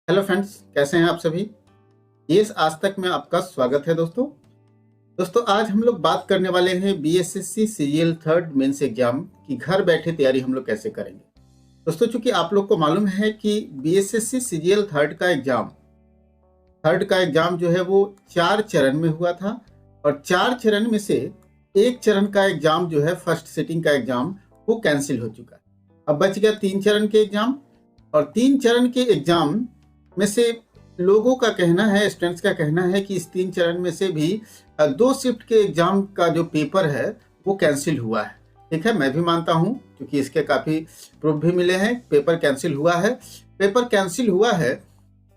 Hello friends, कैसे हैं आप सभी। ये आज तक में आपका स्वागत है दोस्तों आज हम लोग बात करने वाले हैं BSSC CGL third mains exam की घर बैठे तैयारी हम लोग कैसे करेंगे। दोस्तों चूंकि आप लोग को मालूम है कि बीएसएससी सीजीएल थर्ड का एग्जाम जो है वो 4 चरण में हुआ था और 4 चरण में से एक चरण का एग्जाम जो है फर्स्ट सिटिंग का एग्जाम वो कैंसिल हो चुका है। अब बच गया 3 चरण के एग्जाम और 3 चरण के एग्जाम में से लोगों का कहना है, स्टूडेंट्स का कहना है कि इस 3 चरण में से भी 2 शिफ्ट के एग्जाम का जो पेपर है वो कैंसिल हुआ है। ठीक है, मैं भी मानता हूं क्योंकि इसके काफ़ी प्रूफ भी मिले हैं। पेपर कैंसिल हुआ है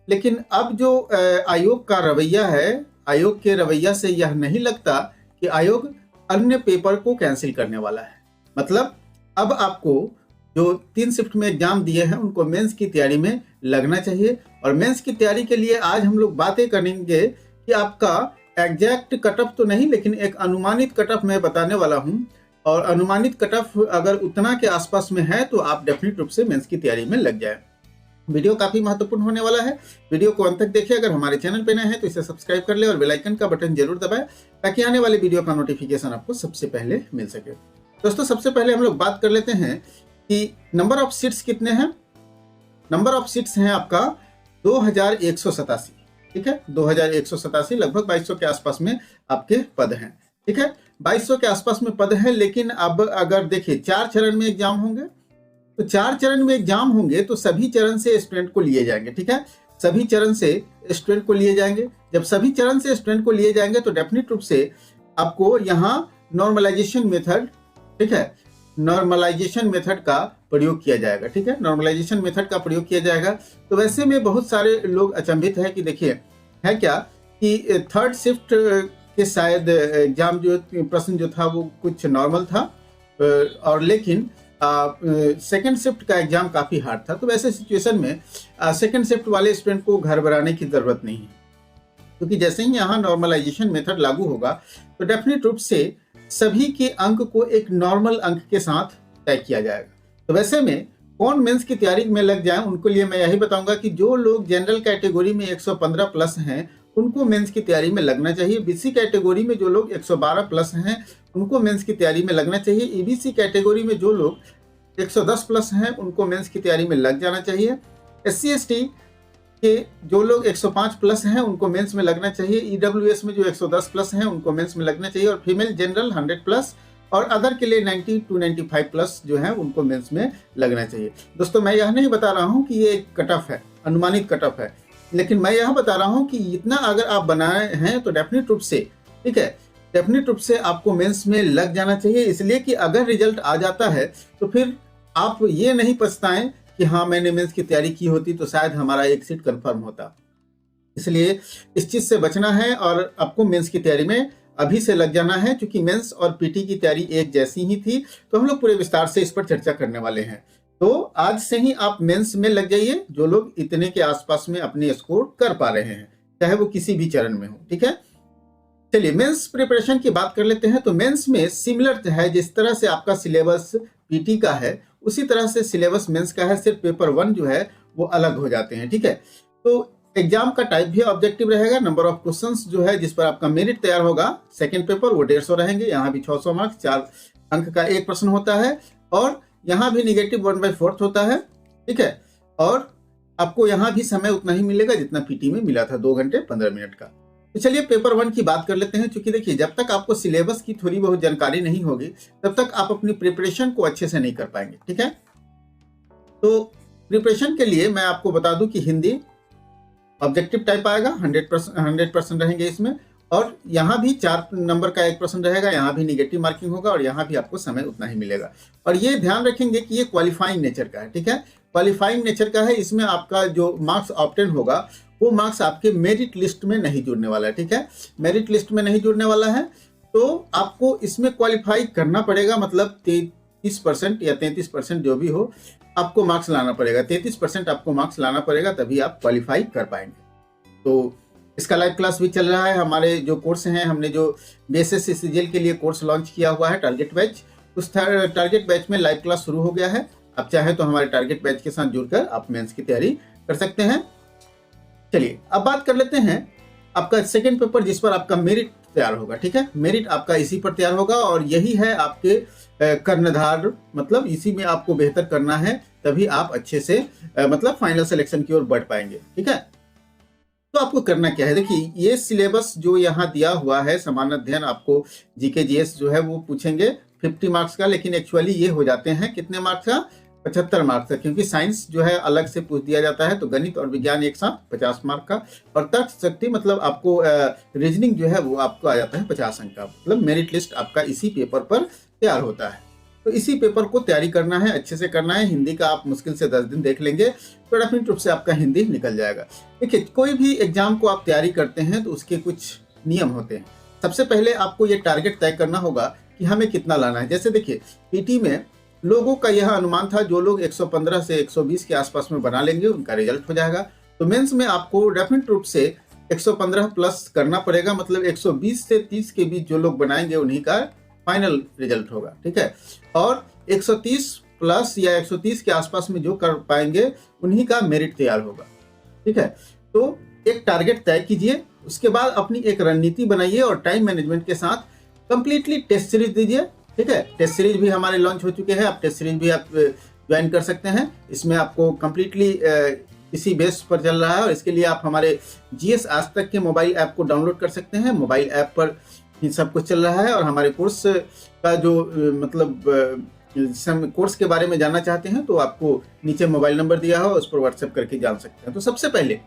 लेकिन अब जो आयोग का रवैया है, आयोग के रवैया से यह नहीं लगता कि आयोग अन्य पेपर को कैंसिल करने वाला है। मतलब अब आपको जो 3 शिफ्ट में एग्जाम दिए हैं उनको मेंस की तैयारी में लगना चाहिए। और मेंस की तैयारी के लिए आज हम लोग बातें करेंगे कि आपका एग्जैक्ट कट ऑफ तो नहीं लेकिन एक अनुमानित कट ऑफ मैं बताने वाला हूं। और अनुमानित कट ऑफ अगर उतना के आसपास में है तो आप डेफिनेट रूप से मेंस की तैयारी में लग जाए। वीडियो काफी महत्वपूर्ण होने वाला है, वीडियो को अंत तक देखिए। अगर हमारे चैनल पे नए हैं तो इसे सब्सक्राइब कर ले और बेल आइकन का बटन जरूर दबाएं ताकि आने वाले वीडियो का नोटिफिकेशन आपको सबसे पहले मिल सके। दोस्तों सबसे पहले हम लोग बात कर लेते हैं कि नंबर ऑफ सीट्स कितने हैं। नंबर ऑफ सीट्स हैं आपका 2187। ठीक है, 2187 लगभग 2200 के आसपास में आपके पद हैं। ठीक है, 2200 के आसपास में पद हैं। लेकिन अब अगर देखिए 4 चरण में एग्जाम होंगे तो 4 चरण में एग्जाम होंगे तो सभी चरण से स्टूडेंट को लिए जाएंगे। ठीक है, सभी चरण से स्टूडेंट को लिए जाएंगे। जब सभी चरण से स्टूडेंट को लिए जाएंगे तो डेफिनेट रूप से आपको यहाँ नॉर्मलाइजेशन मेथड, ठीक है, नॉर्मलाइजेशन मेथड का प्रयोग किया जाएगा। ठीक है, नॉर्मलाइजेशन मेथड का प्रयोग किया जाएगा। तो वैसे में बहुत सारे लोग अचंभित है कि देखिए है क्या कि थर्ड शिफ्ट के शायद एग्जाम जो प्रश्न जो था वो कुछ नॉर्मल था और लेकिन सेकंड शिफ्ट का एग्जाम काफी हार्ड था। तो वैसे सिचुएशन में सेकंड शिफ्ट वाले स्टूडेंट को घर बनाने की जरूरत नहीं है, क्योंकि जैसे ही यहाँ नॉर्मलाइजेशन मेथड लागू होगा तो डेफिनेट रूप से सभी के अंक को एक नॉर्मल अंक के साथ तय किया जाएगा। तो वैसे में कौन मेंस की तैयारी में लग जाए उनके लिए मैं यही बताऊंगा कि जो लोग जनरल कैटेगरी में 115 प्लस हैं उनको मेंस की तैयारी में लगना चाहिए। बीसी कैटेगरी में जो लोग 112 प्लस हैं उनको मेंस की तैयारी में लगना चाहिए। ईबीसी कैटेगरी में जो लोग 110 प्लस हैं उनको मेंस की तैयारी में लग जाना चाहिए। SC ST के जो लोग 105 प्लस हैं उनको मेंस में लगना चाहिए। ईडब्ल्यूएस में जो 110 प्लस हैं उनको मेंस में लगना चाहिए और फीमेल जनरल 100 प्लस और अदर के लिए 90 to 95 प्लस जो है उनको मेंस में लगना चाहिए। दोस्तों मैं यह नहीं बता रहा हूं कि ये एक कट ऑफ है, अनुमानित कट ऑफ है, लेकिन मैं यह बता रहा हूं कि इतना अगर आप बनाए हैं तो डेफिनेट रूप से, ठीक है, डेफिनेट रूप से आपको मेंस में लग जाना चाहिए। इसलिए कि अगर रिजल्ट आ जाता है तो फिर आप ये नहीं पछताएं कि हाँ मैंने मेंस की तैयारी की होती तो शायद हमारा एक सीट कंफर्म होता। इसलिए इस चीज से बचना है और आपको मेंस की तैयारी में अभी से लग जाना है। क्योंकि मेंस और पीटी की तैयारी एक जैसी ही थी तो हम लोग पूरे विस्तार से इस पर चर्चा करने वाले हैं। तो आज से ही आप मेंस में लग जाइए जो लोग इतने के आसपास में अपने स्कोर कर पा रहे हैं, चाहे वो किसी भी चरण में हो। ठीक है, चलिए मेंस प्रिपरेशन की बात कर लेते हैं। तो मेंस में सिमिलर है, जिस तरह से आपका सिलेबस पीटी का है उसी तरह से सिलेबस मेंस का है, सिर्फ पेपर 1 जो है वो अलग हो जाते हैं। ठीक है, तो एग्जाम का टाइप भी ऑब्जेक्टिव रहेगा। नंबर ऑफ क्वेश्चंस जो है जिस पर आपका मेरिट तैयार होगा सेकंड पेपर वो 150 रहेंगे। यहाँ भी 600 मार्क्स, 4 अंक का एक प्रश्न होता है और यहाँ भी निगेटिव 1/4 होता है। ठीक है, और आपको यहाँ भी समय उतना ही मिलेगा जितना पीटी में मिला था, 2 घंटे 15 मिनट का। तो चलिए पेपर 1 की बात कर लेते हैं। क्योंकि देखिए जब तक आपको सिलेबस की थोड़ी बहुत जानकारी नहीं होगी तब तक आप अपनी प्रिपरेशन को अच्छे से नहीं कर पाएंगे। ठीक है, तो प्रिपरेशन के लिए मैं आपको बता दूं कि हिंदी ऑब्जेक्टिव टाइप आएगा, 100% रहेंगे इसमें। और यहाँ भी 4 नंबर का एक प्रश्न रहेगा, यहाँ भी निगेटिव मार्किंग होगा और यहाँ भी आपको समय उतना ही मिलेगा। और ये ध्यान रखेंगे कि ये क्वालिफाइंग नेचर का है। ठीक है, क्वालिफाइंग नेचर का है। इसमें आपका जो मार्क्स ऑब्टेन होगा वो मार्क्स आपके मेरिट लिस्ट में नहीं जुड़ने वाला है। ठीक है, मेरिट लिस्ट में नहीं जुड़ने वाला है तो आपको इसमें क्वालिफाई करना पड़ेगा। मतलब 33% या 33% जो भी हो आपको मार्क्स लाना पड़ेगा। 33% आपको मार्क्स लाना पड़ेगा तभी आप क्वालिफाई कर पाएंगे। तो इसका लाइव क्लास भी चल रहा है। हमारे जो कोर्स हैं, हमने जो बीएसएससी सीजीएल के लिए कोर्स लॉन्च किया हुआ है टारगेट बैच, उस टारगेट बैच में लाइव क्लास शुरू हो गया है। आप चाहे तो हमारे टारगेट बैच के साथ जुड़कर आप मेंस की तैयारी कर सकते हैं। चलिए अब बात कर लेते हैं आपका सेकंड पेपर जिस पर आपका मेरिट तैयार होगा। ठीक है, मेरिट आपका इसी पर तैयार होगा और यही है आपके कर्णधार, मतलब इसी में आपको बेहतर करना है, तभी आप अच्छे से मतलब फाइनल सिलेक्शन की ओर बढ़ पाएंगे। ठीक है, तो आपको करना क्या है, देखिए ये सिलेबस जो यहाँ दिया हुआ है, समान अध्ययन आपको जीके जीएस जो है वो पूछेंगे 50 मार्क्स का, लेकिन एक्चुअली ये हो जाते हैं कितने मार्क्स का, 75 मार्क्स का, क्योंकि साइंस जो है अलग से पूछ दिया जाता है, तो गणित और विज्ञान एक साथ 50 मार्क का, और तर्क शक्ति मतलब आपको रीजनिंग जो है वो आपको आ जाता है 50 अंक का। मतलब मेरिट लिस्ट आपका इसी पेपर पर तैयार होता है। तो इसी पेपर को तैयारी करना है, अच्छे से करना है। हिंदी का आप मुश्किल से 10 दिन देख लेंगे तो डेफिनेट रूप से आपका हिंदी निकल जाएगा। देखिए कोई भी एग्जाम को आप तैयारी करते हैं तो उसके कुछ नियम होते हैं। सबसे पहले आपको ये टारगेट तय करना होगा कि हमें कितना लाना है। जैसे देखिए पीटी में लोगों का यह अनुमान था, जो लोग 115 से 120 के आसपास में बना लेंगे उनका रिजल्ट हो जाएगा। तो मेंस में आपको डेफिनेट रूप से 115 प्लस करना पड़ेगा, मतलब 120 से 30 के बीच जो लोग बनाएंगे उन्हीं का फाइनल रिजल्ट होगा। ठीक है, और 130 प्लस या 130 के आसपास में जो कर पाएंगे उन्हीं का मेरिट तैयार होगा। ठीक है, तो एक टारगेट तय कीजिए, उसके बाद अपनी एक रणनीति बनाइए और टाइम मैनेजमेंट के साथ कंप्लीटली टेस्ट सीरीज दीजिए। ठीक है, टेस्ट सीरीज भी हमारे लॉन्च हो चुके हैं, आप टेस्ट सीरीज भी आप ज्वाइन कर सकते हैं। इसमें आपको कंप्लीटली इसी बेस पर चल रहा है और इसके लिए आप हमारे जीएस आज तक के मोबाइल ऐप को डाउनलोड कर सकते हैं। मोबाइल ऐप पर ही सब कुछ चल रहा है और हमारे कोर्स का जो मतलब कोर्स के बारे में जानना चाहते हैं तो आपको नीचे मोबाइल नंबर दिया हो, उस पर व्हाट्सएप करके जान सकते हैं। तो सबसे पहले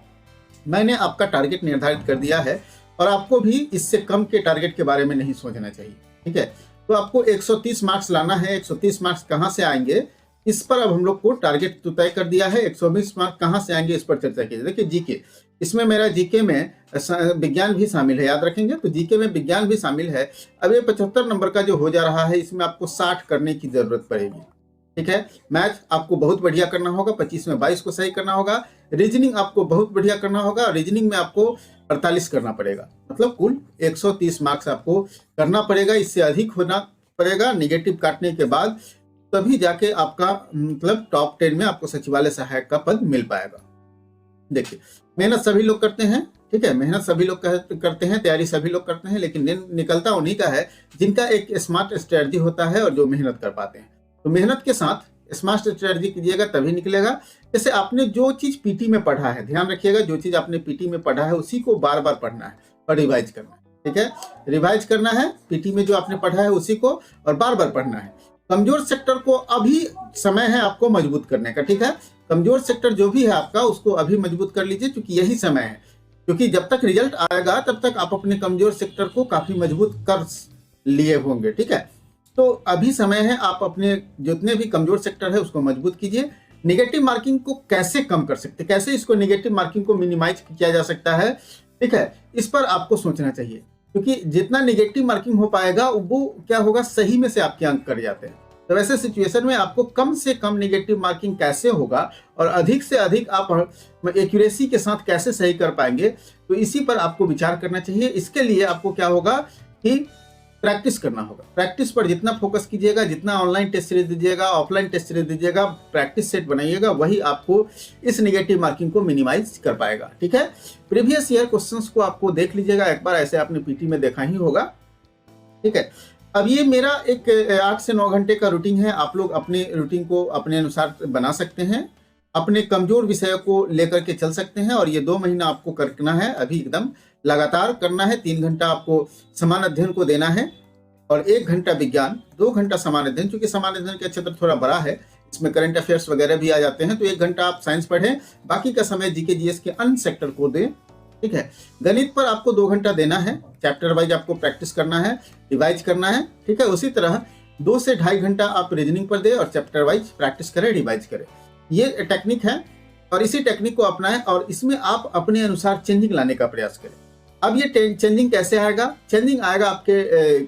मैंने आपका टारगेट निर्धारित कर दिया है और आपको भी इससे कम के टारगेट के बारे में नहीं सोचना चाहिए। ठीक है, तो आपको 130 मार्क्स लाना है। 130 मार्क्स कहाँ से आएंगे इस पर अब हम लोग को टारगेट तो तय कर दिया है। 120 मार्क्स कहाँ से आएंगे इस पर चर्चा कीजिए। देखिए जीके, इसमें मेरा जीके में विज्ञान भी शामिल है, याद रखेंगे, तो जीके में विज्ञान भी शामिल है। अब ये 75 नंबर का जो हो जा रहा है इसमें आपको 60 करने की जरूरत पड़ेगी। ठीक है, मैथ आपको बहुत बढ़िया करना होगा, 25 में 22 को सही करना होगा। रीजनिंग आपको बहुत बढ़िया करना होगा, रीजनिंग में आपको 48 करना पड़ेगा, मतलब कुल 130 मार्क्स आपको करना पड़ेगा। इससे अधिक होना पड़ेगा निगेटिव काटने के बाद, तभी जाके आपका मतलब टॉप 10 में आपको सचिवालय सहायक का पद मिल पाएगा। देखिए मेहनत सभी लोग करते हैं, ठीक है, मेहनत सभी लोग करते हैं, तैयारी सभी लोग करते हैं, लेकिन निकलता उन्हीं का है जिनका एक स्मार्ट स्ट्रेटजी होता है और जो मेहनत कर पाते हैं। तो मेहनत के साथ स्मार्ट स्ट्रेटजी कीजिएगा तभी निकलेगा। जैसे आपने जो चीज पीटी में पढ़ा है, ध्यान रखिएगा, जो चीज आपने पीटी में पढ़ा है उसी को बार बार पढ़ना है और रिवाइज करना है। ठीक है, रिवाइज करना है, पीटी में जो आपने पढ़ा है उसी को और बार बार पढ़ना है। कमजोर सेक्टर को अभी समय है आपको मजबूत करने का। ठीक है, कमजोर सेक्टर जो भी है आपका उसको अभी मजबूत कर लीजिए, क्योंकि यही समय है। क्योंकि जब तक रिजल्ट आएगा तब तक आप अपने कमजोर सेक्टर को काफी मजबूत कर लिए होंगे। ठीक है, तो अभी समय है, आप अपने जितने भी कमजोर सेक्टर है उसको मजबूत कीजिए। नेगेटिव मार्किंग को कैसे कम कर सकते, कैसे इसको नेगेटिव मार्किंग को मिनिमाइज किया जा सकता है, ठीक है, इस पर आपको सोचना चाहिए। क्योंकि जितना नेगेटिव मार्किंग हो पाएगा वो क्या होगा, सही में से आपके अंक कट जाते हैं। तो वैसे सिचुएशन में आपको कम से कम नेगेटिव मार्किंग कैसे होगा और अधिक से अधिक आप एक्यूरेसी के साथ कैसे सही कर पाएंगे, तो इसी पर आपको विचार करना चाहिए। इसके लिए आपको क्या होगा कि प्रैक्टिस करना होगा। प्रैक्टिस पर जितना फोकस कीजिएगा, जितना ऑनलाइन टेस्ट सीरीज दीजिएगा, ऑफलाइन टेस्ट सीरीज दीजिएगा, प्रैक्टिस सेट बनाइएगा, वही आपको इस नेगेटिव मार्किंग को मिनिमाइज कर पाएगा। ठीक है, प्रीवियस ईयर क्वेश्चंस को आपको देख लीजिएगा एक बार, ऐसे आपने पीटी में देखा ही होगा। ठीक है, अब ये मेरा एक 8 से 9 घंटे का रूटीन है। आप लोग अपने रूटीन को अपने अनुसार बना सकते हैं, अपने कमजोर विषय को लेकर के चल सकते हैं और ये 2 महीना आपको करना है, अभी एकदम लगातार करना है। 3 घंटा आपको समान अध्ययन को देना है और 1 घंटा विज्ञान, 2 घंटा समान अध्ययन, क्योंकि समान अध्ययन का क्षेत्र थोड़ा बड़ा है, इसमें करंट अफेयर्स वगैरह भी आ जाते हैं। तो 1 घंटा आप साइंस पढ़ें, बाकी का समय जीके जीएस के अन्य सेक्टर को दें। ठीक है, गणित पर आपको 2 घंटा देना है, चैप्टर वाइज आपको प्रैक्टिस करना है, रिवाइज करना है। ठीक है, उसी तरह 2 से 2.5 घंटा आप रीजनिंग पर दें और चैप्टर वाइज प्रैक्टिस करें, रिवाइज करें। ये टेक्निक है और इसी टेक्निक को अपनाएं और इसमें आप अपने अनुसार चेंजिंग लाने का प्रयास करें। अब ये चेंजिंग कैसे आएगा, चेंजिंग आएगा आपके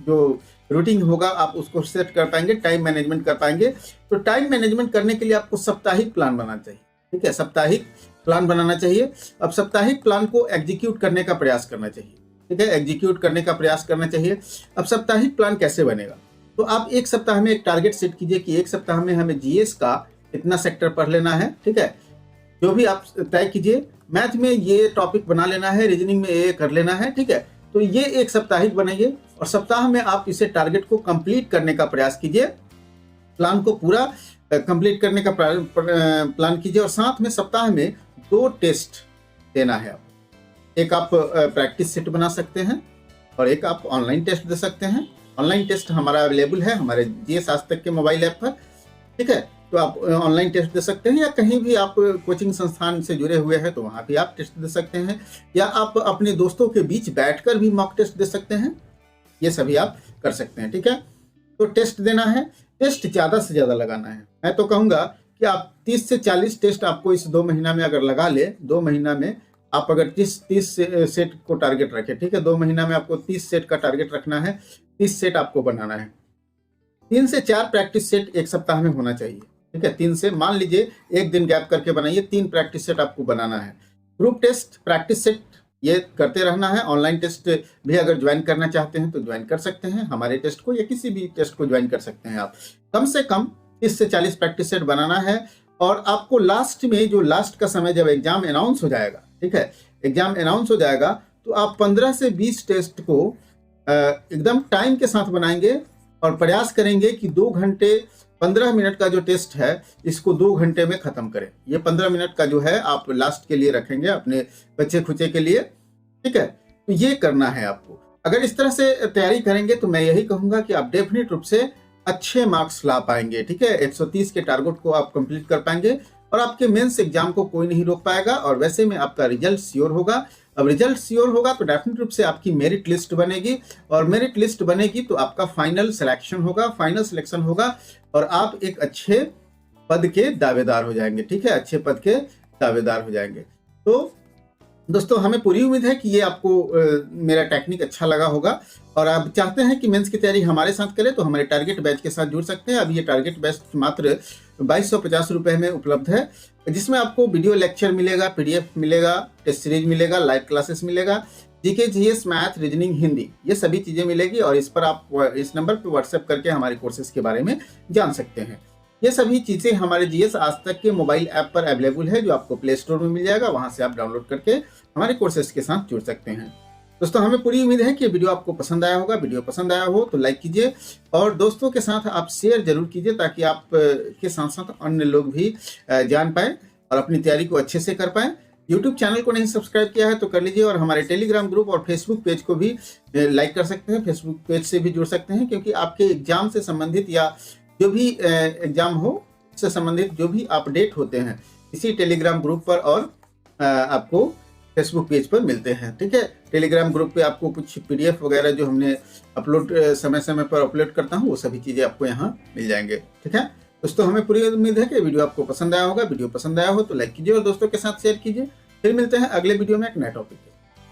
जो रूटीन होगा आप उसको सेट कर पाएंगे, टाइम मैनेजमेंट कर पाएंगे। तो टाइम मैनेजमेंट करने के लिए आपको साप्ताहिक प्लान बनाना चाहिए। ठीक है, साप्ताहिक प्लान बनाना चाहिए। अब साप्ताहिक प्लान को एग्जीक्यूट करने का प्रयास करना चाहिए। ठीक है, एग्जीक्यूट करने का प्रयास करना चाहिए। अब साप्ताहिक प्लान कैसे बनेगा, तो आप 1 सप्ताह में एक टारगेट सेट कीजिए कि 1 सप्ताह में हमें जीएस का इतना सेक्टर पढ़ लेना है। ठीक है, जो भी आप तय कीजिए, मैथ में ये टॉपिक बना लेना है, रीजनिंग में ये कर लेना है, ठीक है। तो ये एक साप्ताहिक बनाइए और सप्ताह में आप इसे टारगेट को कंप्लीट करने का प्रयास कीजिए, प्लान को पूरा कंप्लीट करने का प्लान कीजिए। और साथ में सप्ताह में 2 टेस्ट देना है। एक आप प्रैक्टिस सेट बना सकते हैं और एक आप ऑनलाइन टेस्ट दे सकते हैं। ऑनलाइन टेस्ट हमारा अवेलेबल है हमारे जीएस आज तक के मोबाइल ऐप पर, ठीक है। तो आप ऑनलाइन टेस्ट दे सकते हैं, या कहीं भी आप कोचिंग संस्थान से जुड़े हुए हैं तो वहाँ भी आप टेस्ट दे सकते हैं, या आप अपने दोस्तों के बीच बैठकर भी मॉक टेस्ट दे सकते हैं। ये सभी आप कर सकते हैं, ठीक है। तो टेस्ट देना है, टेस्ट ज़्यादा से ज़्यादा लगाना है। मैं तो कहूँगा कि आप 30 से 40 टेस्ट आपको इस 2 महीना में अगर लगा ले, 2 महीना में आप अगर 30 सेट को टारगेट रखें, ठीक है। 2 महीना में आपको 30 सेट का टारगेट रखना है, 30 सेट आपको बनाना है। 3 से 4 प्रैक्टिस सेट एक सप्ताह में होना चाहिए, ठीक है। 3 से, मान लीजिए 1 दिन गैप करके बनाइए, 3 प्रैक्टिस सेट आपको बनाना है। ग्रुप टेस्ट, प्रैक्टिस सेट ये करते रहना है। ऑनलाइन टेस्ट भी अगर ज्वाइन करना चाहते हैं तो ज्वाइन कर सकते हैं हमारे टेस्ट को, या किसी भी टेस्ट को ज्वाइन कर सकते हैं आप। कम से कम 30 से 40 प्रैक्टिस सेट बनाना है। और आपको लास्ट में, जो लास्ट का समय जब एग्जाम अनाउंस हो जाएगा, ठीक है, एग्जाम अनाउंस हो जाएगा तो आप 15 से 20 टेस्ट को एकदम टाइम के साथ बनाएंगे और प्रयास करेंगे कि 2 घंटे 15 मिनट का जो टेस्ट है इसको 2 घंटे में खत्म करें। ये 15 मिनट का जो है आप लास्ट के लिए रखेंगे, अपने बच्चे खुचे के लिए, ठीक है। तो ये करना है आपको। अगर इस तरह से तैयारी करेंगे तो मैं यही कहूंगा कि आप डेफिनेट रूप से अच्छे मार्क्स ला पाएंगे, ठीक है। 130 के टारगेट को आप कंप्लीट कर पाएंगे और आपके मेंस एग्जाम को कोई नहीं रोक पाएगा। और वैसे में आपका रिजल्ट श्योर होगा। अब रिजल्ट श्योर होगा तो डेफिनेट रूप से आपकी मेरिट लिस्ट बनेगी, और मेरिट लिस्ट बनेगी तो आपका फाइनल सिलेक्शन होगा, फाइनल सिलेक्शन होगा और आप एक अच्छे पद के दावेदार हो जाएंगे, ठीक है, अच्छे पद के दावेदार हो जाएंगे। तो दोस्तों, हमें पूरी उम्मीद है कि ये आपको मेरा टेक्निक अच्छा लगा होगा, और आप चाहते हैं कि मेंस की तैयारी हमारे साथ करें तो हमारे टारगेट बैच के साथ जुड़ सकते हैं। अब ये टारगेट बैच मात्र 2250 रुपये में उपलब्ध है, जिसमें आपको वीडियो लेक्चर मिलेगा, PDF मिलेगा, टेस्ट सीरीज मिलेगा, लाइव क्लासेस मिलेगा, GK, GS, math, reasoning, Hindi, ये सभी चीज़ें मिलेगी। और इस पर आप इस नंबर पर व्हाट्सएप करके हमारे कोर्सेज के बारे में जान सकते हैं। ये सभी चीज़ें हमारे जीएस आज तक के मोबाइल ऐप पर अवेलेबल है, जो आपको प्ले स्टोर में मिल जाएगा, वहाँ से आप डाउनलोड करके हमारे कोर्सेज के साथ जुड़ सकते हैं। दोस्तों, हमें पूरी उम्मीद है कि वीडियो आपको पसंद आया होगा। वीडियो पसंद आया हो तो लाइक कीजिए और दोस्तों के साथ आप शेयर जरूर कीजिए, ताकि आप के साथ साथ अन्य लोग भी जान पाए और अपनी तैयारी को अच्छे से कर पाए। यूट्यूब चैनल को नहीं सब्सक्राइब किया है तो कर लीजिए, और हमारे टेलीग्राम ग्रुप और फेसबुक पेज को भी लाइक कर सकते हैं, फेसबुक पेज से भी जुड़ सकते हैं, क्योंकि आपके एग्जाम से संबंधित या जो भी एग्जाम हो से संबंधित जो भी अपडेट होते हैं इसी टेलीग्राम ग्रुप पर और आपको फेसबुक पेज पर मिलते हैं, ठीक है। टेलीग्राम ग्रुप पे आपको कुछ PDF वगैरह जो हमने अपलोड समय समय पर अपलोड करता हूँ वो सभी चीज़ें आपको यहाँ मिल जाएंगे, ठीक है। दोस्तों, हमें पूरी उम्मीद है कि वीडियो आपको पसंद आया होगा। वीडियो पसंद आया हो तो लाइक कीजिए और दोस्तों के साथ शेयर कीजिए। फिर मिलते हैं अगले वीडियो में एक नए टॉपिक के साथ।